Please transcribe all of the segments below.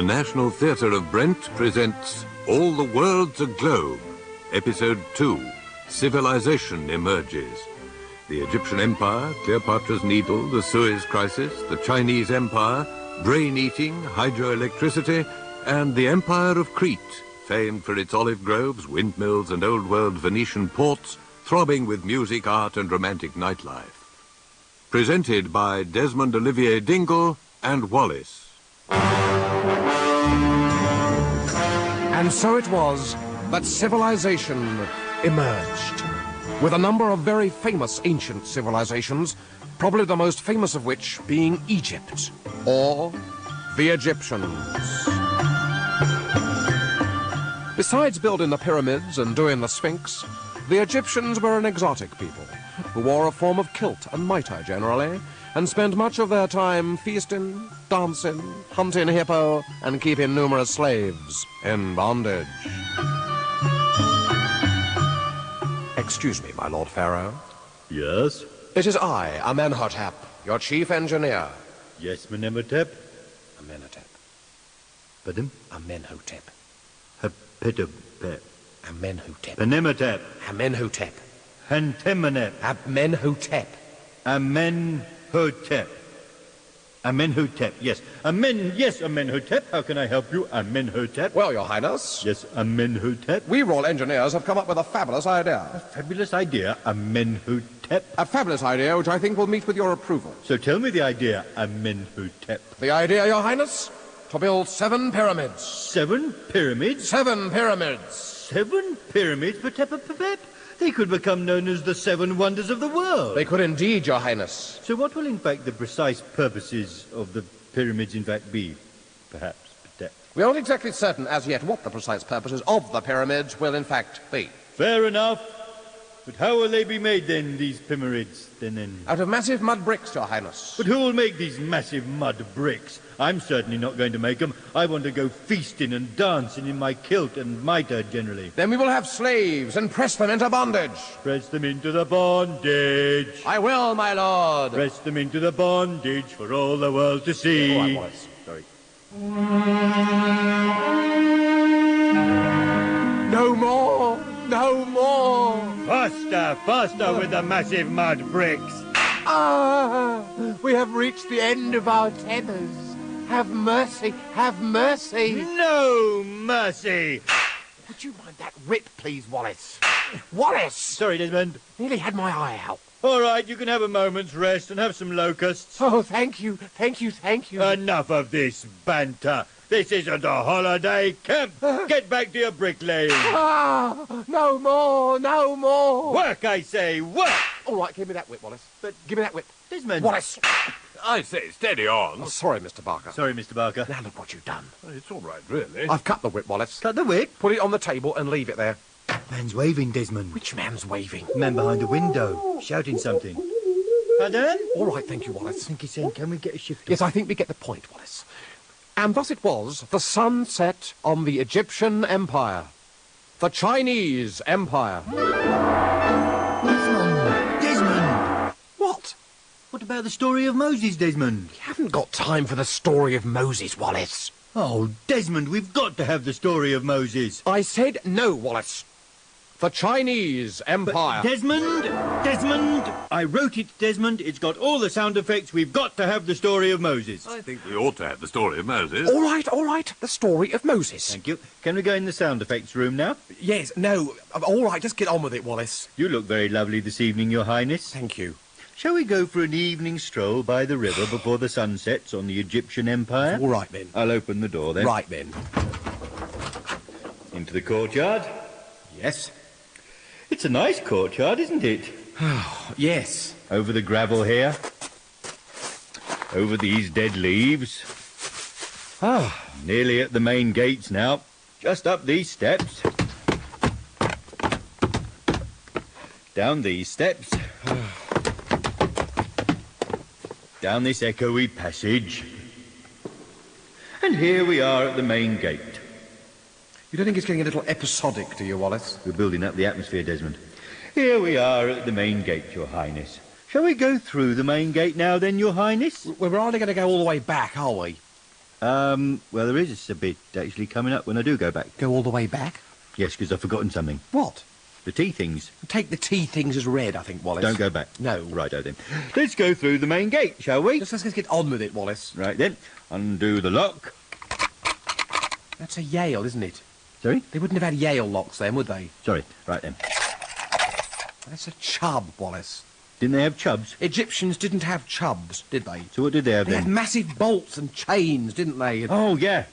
National Theatre of Brent presents All the World's a Globe, Episode 2, Civilization Emerges. The Egyptian Empire, Cleopatra's Needle, the Suez Crisis, the Chinese Empire, brain-eating, hydroelectricity, and the Empire of Crete, famed for its olive groves, windmills, and old-world Venetian ports, throbbing with music, art, and romantic nightlife. Presented by Desmond Olivier Dingle and Wallace. And so it was that civilization emerged, with a number of very famous ancient civilizations, probably the most famous of which being Egypt, or the Egyptians. Besides building the pyramids and doing the Sphinx, the Egyptians were an exotic people who wore a form of kilt and mitre generally, and spent much of their time feasting, dancing, hunting hippo, and keeping numerous slaves in bondage. Excuse me, my Lord Pharaoh. Yes? It is I, Amenhotep, your chief engineer. Yes, Amenhotep. Amenhotep. Pardon? Amenhotep. Hepetepet. Amenhotep. Amenhotep. Amenhotep. Hantemenep. Amenhotep. Amenhotep. Amenhotep, yes. Yes, Amenhotep. How can I help you, Amenhotep? Well, Your Highness. Yes, Amenhotep. We royal engineers have come up with a fabulous idea. A fabulous idea, Amenhotep. A fabulous idea which I think will meet with your approval. So tell me the idea, Amenhotep. The idea, Your Highness, to build 7 pyramids. 7 pyramids? 7 pyramids. 7 pyramids for Tepepepep? They could become known as the 7 wonders of the world. They could indeed, Your Highness. So what will in fact the precise purposes of the pyramids in fact be, perhaps? We aren't exactly certain as yet what the precise purposes of the pyramids will in fact be. Fair enough. But how will they be made then, these pyramids? Then? Out of massive mud bricks, Your Highness. But who will make these massive mud bricks? I'm certainly not going to make them. I want to go feasting and dancing in my kilt and mitre generally. Then we will have slaves and press them into bondage. Press them into the bondage. I will, my lord. Press them into the bondage for all the world to see. Oh, I was. Sorry. No more. No more. Faster, faster with the massive mud bricks. Ah, we have reached the end of our tethers. Have mercy, have mercy. No mercy. Would you mind that whip, please, Wallace? Wallace! Sorry, Desmond. Nearly had my eye out. All right, you can have a moment's rest and have some locusts. Oh, thank you, thank you, thank you. Enough of this banter. This isn't a holiday camp. Get back to your bricklaying. Ah, no more, no more. Work, I say, work. All right, give me that whip, Wallace. But give me that whip. Desmond. Wallace. I say, steady on. Oh, sorry, Mr. Barker. Sorry, Mr. Barker. Now look what you've done. It's all right, really. I've cut the whip, Wallace. Cut the whip? Put it on the table and leave it there. Man's waving, Desmond. Which man's waving? Man behind the window, shouting something. Pardon? All right, thank you, Wallace. I think he's saying, can we get a shift? Yes, I think we get the point, Wallace. And thus it was the sun set on the Egyptian Empire. The Chinese Empire. Desmond! What? What about the story of Moses, Desmond? We haven't got time for the story of Moses, Wallace. Oh, Desmond, we've got to have the story of Moses. I said no, Wallace. The Chinese Empire. But Desmond! I wrote it, Desmond. It's got all the sound effects. We've got to have the story of Moses. I think we ought to have the story of Moses. All right, the story of Moses. Thank you. Can we go in the sound effects room now? Yes, no, all right, just get on with it, Wallace. You look very lovely this evening, Your Highness. Thank you. Shall we go for an evening stroll by the river before the sun sets on the Egyptian Empire? All right, then. I'll open the door, then. Right, then. Into the courtyard? Yes. It's a nice courtyard, isn't it? Yes. Over the gravel here. Over these dead leaves. Nearly at the main gates now. Just up these steps. Down these steps. Down this echoey passage. And here we are at the main gate. You don't think it's getting a little episodic, do you, Wallace? We're building up the atmosphere, Desmond. Here we are at the main gate, Your Highness. Shall we go through the main gate now, then, Your Highness? We're hardly going to go all the way back, are we? Well, there is a bit actually coming up when I do go back. Go all the way back? Yes, because I've forgotten something. What? The tea things. Take the tea things as read, I think, Wallace. Don't go back. No. Righto then. Let's go through the main gate, shall we? Let's get on with it, Wallace. Right then. Undo the lock. That's a Yale, isn't it? Sorry? They wouldn't have had Yale locks then, would they? Sorry. Right then. That's a chub, Wallace. Didn't they have chubs? Egyptians didn't have chubs, did they? So what did they have They had then? massive bolts and chains, didn't they? Oh, yeah.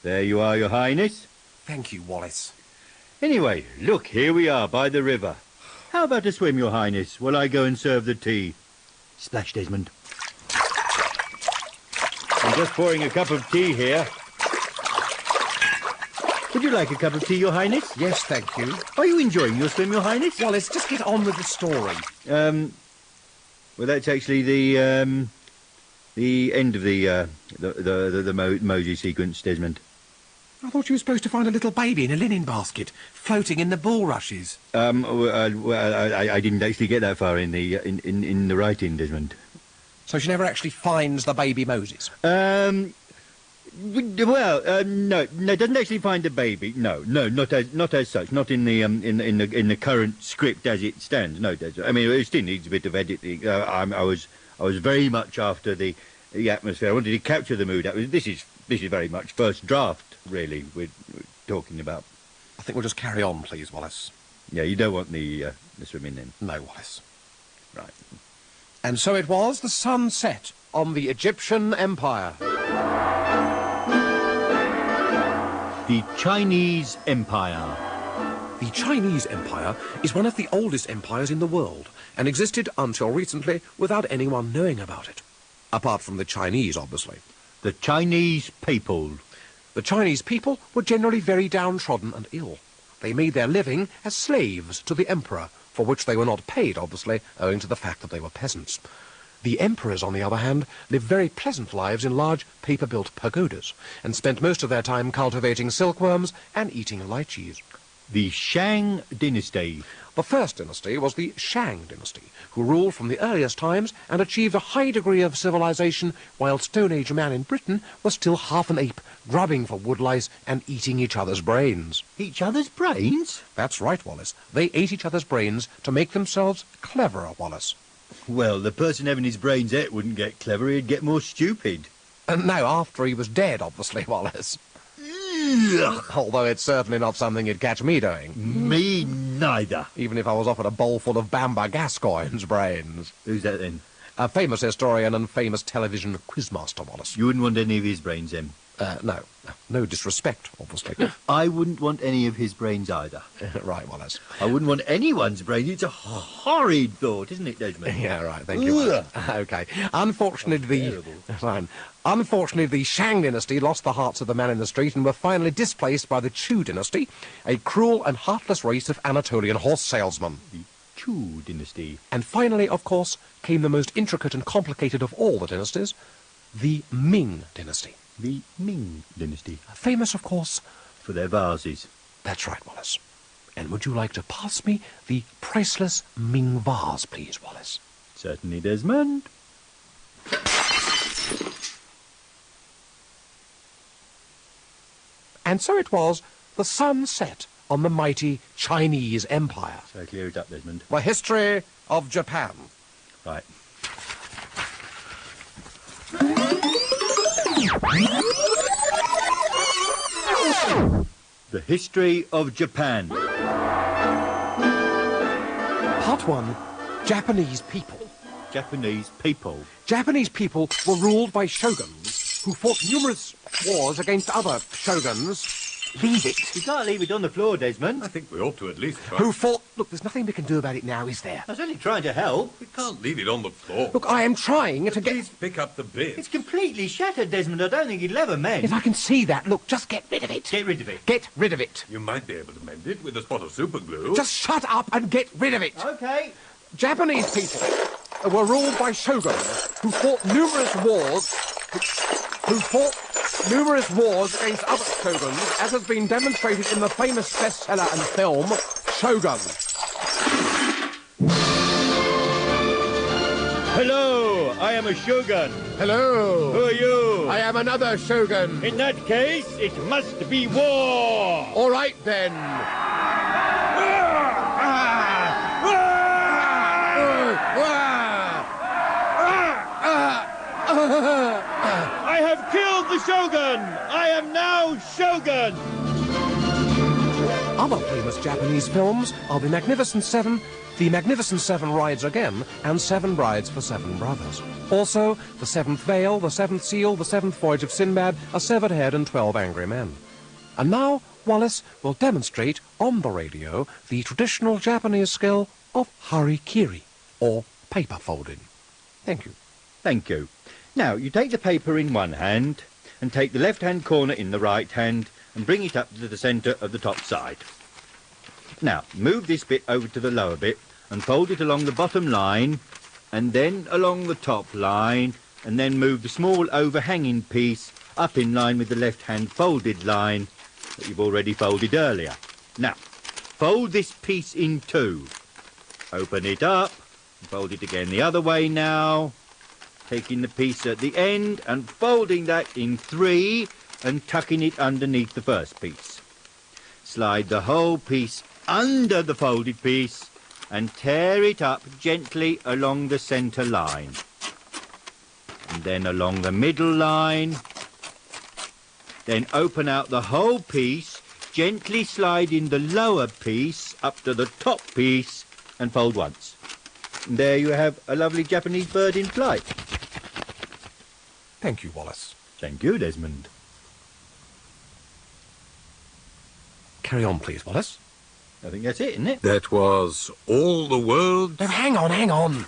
There you are, Your Highness. Thank you, Wallace. Anyway, look, here we are by the river. How about a swim, Your Highness, while I go and serve the tea? Splash, Desmond. I'm just pouring a cup of tea here. Would you like a cup of tea, Your Highness? Yes, thank you. Are you enjoying your swim, Your Highness? Wallace, just get on with the story. Well, that's actually the end of the Mosey sequence, Desmond. I thought you were supposed to find a little baby in a linen basket, floating in the bulrushes. I didn't actually get that far in the writing, Desmond. So she never actually finds the baby Moses? No, doesn't actually find the baby. No, not as such. Not in the current script as it stands. No, Desmond. I mean, it still needs a bit of editing. I was very much after the atmosphere. I wanted to capture the mood. This is very much first draft. Really, we're talking about. I think we'll just carry on, please, Wallace. Yeah, you don't want the swimming then. No, Wallace. Right. And so it was the sun set on the Egyptian Empire. The Chinese Empire. The Chinese Empire is one of the oldest empires in the world and existed until recently without anyone knowing about it. Apart from the Chinese, obviously. The Chinese people. The Chinese people were generally very downtrodden and ill. They made their living as slaves to the emperor, for which they were not paid, obviously, owing to the fact that they were peasants. The emperors, on the other hand, lived very pleasant lives in large paper-built pagodas, and spent most of their time cultivating silkworms and eating lychees. The Shang dynasty. The first dynasty was the Shang dynasty, who ruled from the earliest times and achieved a high degree of civilization, while Stone Age man in Britain was still half an ape, grubbing for woodlice and eating each other's brains. Each other's brains? That's right, Wallace. They ate each other's brains to make themselves cleverer, Wallace. Well, the person having his brains ate wouldn't get clever, he'd get more stupid. And no, after he was dead, obviously, Wallace. Although it's certainly not something you'd catch me doing. Me neither. Even if I was offered a bowl full of Bamba Gascoigne's brains. Who's that then? A famous historian and famous television quizmaster, Wallace. You wouldn't want any of his brains, then? No. No disrespect, obviously. I wouldn't want any of his brains either. Right, Wallace. I wouldn't want anyone's brains. It's a horrid thought, isn't it, Desmond? Yeah, right, thank you. Wallace. Okay. Unfortunately, the Shang dynasty lost the hearts of the man in the street and were finally displaced by the Chu dynasty, a cruel and heartless race of Anatolian horse salesmen. The Chu dynasty. And finally, of course, came the most intricate and complicated of all the dynasties, the Ming dynasty. The Ming dynasty. Famous, of course, for their vases. That's right, Wallace. And would you like to pass me the priceless Ming vase, please, Wallace? Certainly, Desmond. And so it was, the sun set on the mighty Chinese Empire. So clear it up, Desmond. The history of Japan. Right. The history of Japan. Part 1. Japanese people. Japanese people. Japanese people were ruled by shoguns who fought numerous wars against other shoguns. Leave it. You can't leave it on the floor, Desmond. I think we ought to at least try. Who fought... Look, there's nothing we can do about it now, is there? I was only trying to help. We can't leave it on the floor. Look, I am trying to get... Please pick up the bit. It's completely shattered, Desmond. I don't think it'll ever mend. If I can see that, look, just get rid of it. Get rid of it. Get rid of it. You might be able to mend it with a spot of super glue. Just shut up and get rid of it. Okay. Japanese people were ruled by shoguns who fought numerous wars, who fought numerous wars against other shoguns, as has been demonstrated in the famous bestseller and film, Shogun. Hello, I am a shogun. Hello. Who are you? I am another shogun. In that case, it must be war. All right, then. I have killed the shogun. I am now shogun. Other famous Japanese films are The Magnificent Seven, The Magnificent Seven Rides Again, and Seven Brides for Seven Brothers. Also, The Seventh Veil, The Seventh Seal, The Seventh Voyage of Sinbad, A Severed Head, and 12 Angry Men. And now, Wallace will demonstrate on the radio the traditional Japanese skill of harikiri, or paper folding. Thank you. Thank you. Now, you take the paper in one hand and take the left-hand corner in the right hand and bring it up to the centre of the top side. Now, move this bit over to the lower bit and fold it along the bottom line and then along the top line, and then move the small overhanging piece up in line with the left-hand folded line that you've already folded earlier. Now, fold this piece in two. Open it up, fold it again the other way now, taking the piece at the end and folding that in three and tucking it underneath the first piece. Slide the whole piece under the folded piece and tear it up gently along the centre line. And then along the middle line. Then open out the whole piece, gently slide in the lower piece up to the top piece and fold once. And there you have a lovely Japanese bird in flight. Thank you, Wallace. Thank you, Desmond. Carry on, please, Wallace. I think that's it, isn't it? That was All the World. No, hang on.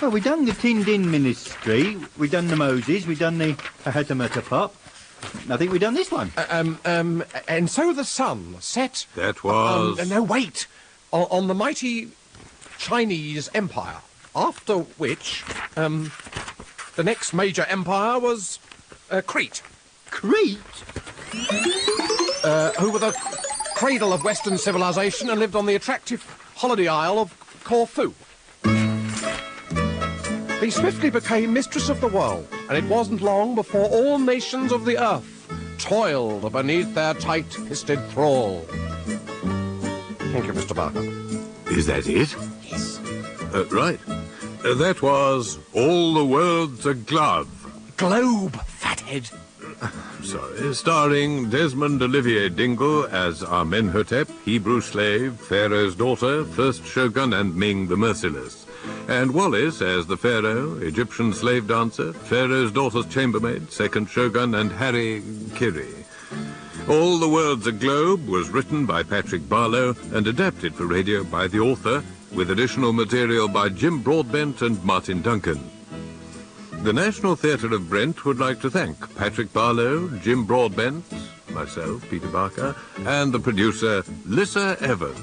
Well, we've done the Tin Ministry, we've done the Moses, we've done the Hatamata Pop. I think we've done this one. And so the sun set... That was... no, wait. On the mighty Chinese Empire, after which, the next major empire was Crete. Crete? Who were the cradle of Western civilization and lived on the attractive holiday isle of Corfu. They swiftly became mistress of the world, and it wasn't long before all nations of the earth toiled beneath their tight-fisted thrall. Thank you, Mr. Barker. Is that it? Yes. Right. That was All the World's a Glove. Globe, fathead. Sorry. Starring Desmond Olivier Dingle as Amenhotep, Hebrew slave, Pharaoh's daughter, first shogun, and Ming the Merciless. And Wallace as the Pharaoh, Egyptian slave dancer, Pharaoh's daughter's chambermaid, second shogun, and Harry Kiri. All the World's a Globe was written by Patrick Barlow and adapted for radio by the author, with additional material by Jim Broadbent and Martin Duncan. The National Theatre of Brent would like to thank Patrick Barlow, Jim Broadbent, myself, Peter Barker, and the producer, Lissa Evans.